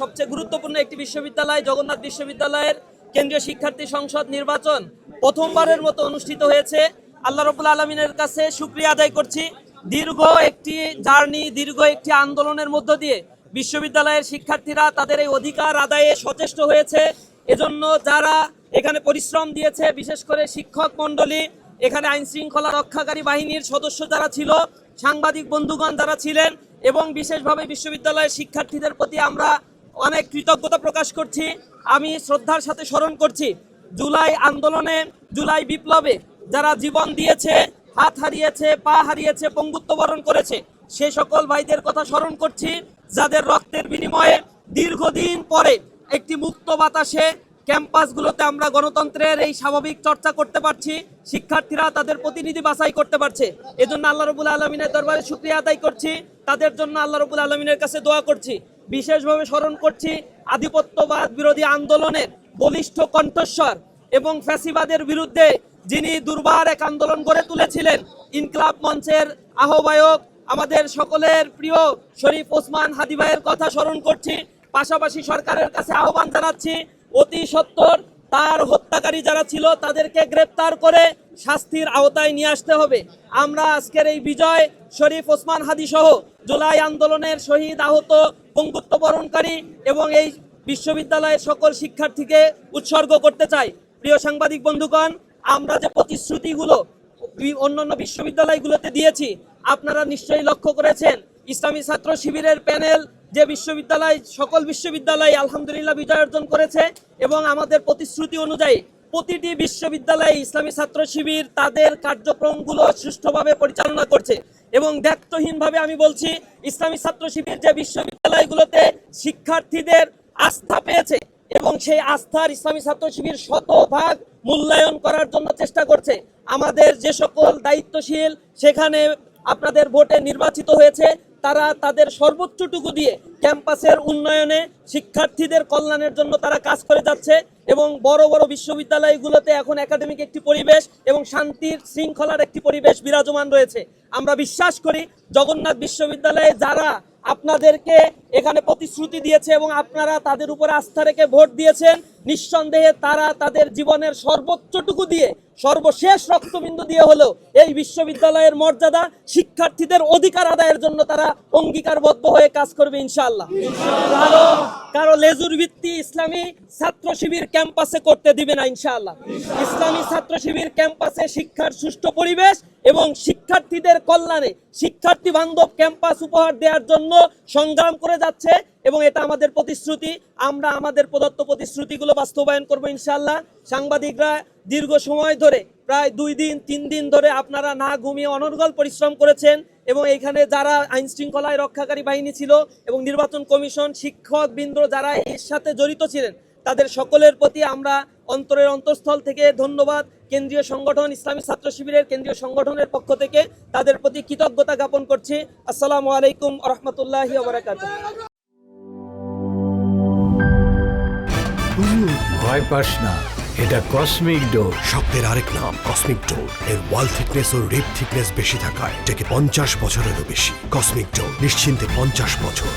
সবচেয়ে গুরুত্বপূর্ণ একটি বিশ্ববিদ্যালয় জগন্নাথ বিশ্ববিদ্যালয়ের কেন্দ্রীয় শিক্ষার্থী সংসদ নির্বাচন প্রথমবারের মতো অনুষ্ঠিত হয়েছে। আল্লাহ রাব্বুল আলামিনের কাছে শুকরিয়া আদায় করছি। দীর্ঘ একটি জার্নি, দীর্ঘ একটি আন্দোলনের মধ্য দিয়ে বিশ্ববিদ্যালয়ের শিক্ষার্থীরা তাদের এই অধিকার আদায়ে সচেষ্ট হয়েছে। এজন্য যারা এখানে পরিশ্রম দিয়েছে, বিশেষ করে শিক্ষক মণ্ডলী, এখানে আইন শৃঙ্খলা রক্ষাকারী বাহিনীর সদস্য যারা ছিল, সাংবাদিক বন্ধুগণ যারা ছিলেন, এবং বিশেষভাবে বিশ্ববিদ্যালয়ের শিক্ষার্থীদের প্রতি আমরা অনেক কৃতজ্ঞতা প্রকাশ করছি। আমি শ্রদ্ধার সাথে স্মরণ করছি জুলাই আন্দোলনে, জুলাই বিপ্লবে যারা জীবন দিয়েছে, হাত হারিয়েছে, পা হারিয়েছে, পঙ্গুত্ব বরণ করেছে, সে সকল ভাইদের কথা স্মরণ করছি, যাদের রক্তের বিনিময়ে দীর্ঘদিন পরে একটি মুক্ত বাতাসে ক্যাম্পাসগুলোতে আমরা গণতন্ত্রের এই স্বাভাবিক চর্চা করতে পারছি, শিক্ষার্থীরা তাদের প্রতিনিধি বাছাই করতে পারছে। এজন্য আল্লাহ রাব্বুল আলামিনের দরবারে শুকরিয়া আদায় করছি, তাদের জন্য আল্লাহ রাব্বুল আলামিনের কাছে দোয়া করছি। বিশেষভাবে স্মরণ করছি আধিপত্যবাদ বিরোধী আন্দোলনের বলিষ্ঠ কণ্ঠস্বর এবং ফ্যাসিবাদের বিরুদ্ধে যিনি দুর্বার এক আন্দোলন গড়ে তুলেছিলেন, ইনকিলাব মঞ্চের আহ্বায়ক আমাদের সকলের প্রিয় শরীফ ওসমান হাদি ভাইয়ের কথা স্মরণ করছি। পাশাপাশি সরকারের কাছে আহ্বান জানাচ্ছি অতি সত্বর তার হত্যাকারী যারা ছিল তাদেরকে গ্রেপ্তার করে শাস্তির আওতায় নিয়ে আসতে হবে। আমরা আজকের এই বিজয় শরীফ ওসমান হাদি সহ জুলাই আন্দোলনের শহীদ, আহত, পঙ্গুত্ব বরণকারী এবং এই বিশ্ববিদ্যালয়ের সকল শিক্ষার্থীকে উৎসর্গ করতে চাই। প্রিয় সাংবাদিক বন্ধুগণ, আমরা যে প্রতিশ্রুতিগুলো অন্যান্য বিশ্ববিদ্যালয়গুলোতে দিয়েছি আপনারা নিশ্চয়ই লক্ষ্য করেছেন। ইসলামী ছাত্র শিবিরের প্যানেল যে বিশ্ববিদ্যালয়, সকল বিশ্ববিদ্যালয় আলহামদুলিল্লাহ বিজয় অর্জন করেছে, এবং আমাদের প্রতিশ্রুতি অনুযায়ী প্রতিটি বিশ্ববিদ্যালয়ে ইসলামী ছাত্র শিবির তাদের কার্যক্রমগুলো সুষ্ঠুভাবে পরিচালনা করছে। এবং দায়িত্বহীনভাবে আমি বলছি, ইসলামী ছাত্র শিবির যে বিশ্ববিদ্যালয়গুলোতে শিক্ষার্থীদের আস্থা পেয়েছে এবং সেই আস্থার ইসলামী ছাত্র শিবির শতভাগ মূল্যায়ন করার জন্য চেষ্টা করছে। আমাদের যে সকল দায়িত্বশীল সেখানে আপনাদের ভোটে নির্বাচিত হয়েছে, তারা তাদের সর্বোচ্চটুকু দিয়ে ক্যাম্পাসের উন্নয়নে, শিক্ষার্থীদের কল্যাণের জন্য তারা কাজ করে যাচ্ছে। এবং বড় বড় বিশ্ববিদ্যালয়গুলোতে এখন একাডেমিক একটি পরিবেশ এবং শান্তির শৃঙ্খলার একটি পরিবেশ বিরাজমান রয়েছে। আমরা বিশ্বাস করি জগন্নাথ বিশ্ববিদ্যালয়ে যারা আপনাদেরকে এখানে প্রতিশ্রুতি দিয়েছে এবং আপনারা তাদের উপর আস্থা রেখে ভোট দিয়েছেন, নিঃসন্দেহে তারা তাদের জীবনের সর্বোচ্চটুকু দিয়ে, সর্বশেষ রক্তবিন্দু দিয়ে হলেও এই বিশ্ববিদ্যালয়ের মর্যাদা, শিক্ষার্থীদের অধিকার আদায়ের জন্য তারা অঙ্গীকারবদ্ধ হয়ে কাজ করবে ইনশাআল্লাহ। কারো লেজুর ভিত্তি ইসলামী ছাত্র শিবির ক্যাম্পাসে করতে দিবে না ইনশাআল্লাহ। ইসলামী ছাত্র শিবির ক্যাম্পাসে শিক্ষার সুষ্ঠু পরিবেশ এবং শিক্ষার্থীদের কল্যাণে শিক্ষার্থী বান্ধব ক্যাম্পাস উপহার দেওয়ার জন্য সংগ্রাম করে যাচ্ছে, এবং এটা আমাদের প্রতিশ্রুতি। আমরা আমাদের প্রদত্ত প্রতিশ্রুতিগুলো বাস্তবায়ন করব ইনশাআল্লাহ। সাংবাদিকরা দীর্ঘ সময় ধরে, প্রায় 2 দিন 3 দিন ধরে আপনারা না ঘুমিয়ে অনর্গল পরিশ্রম করেছেন, এবং এখানে যারা আইন শৃঙ্খলায় রক্ষাকারী বাহিনী ছিল এবং নির্বাচন কমিশন, শিক্ষকবৃন্দ যারা এর সাথে জড়িত ছিলেন, তাদের সকলের প্রতি আমরা অন্তরের অন্তঃস্থল থেকে ধন্যবাদ। কেন্দ্রীয় সংগঠন ইসলামী ছাত্র শিবিরের কেন্দ্রীয় সংগঠনের পক্ষ থেকে তাদের প্রতি কৃতজ্ঞতা জ্ঞাপন করছি। আসসালামু আলাইকুম ওয়া রাহমাতুল্লাহি ওয়া বারাকাতুহু। ভয় পাস না, এটা কসমিক ডোর। শব্দের আরেক নাম কসমিক ডোর। এর ওয়াল থিকনেস ও রিপ থিকনেস বেশি থাকায় এটাকে 50 বছরেরও বেশি। কসমিক ডোর, নিশ্চিন্তে 50 বছর।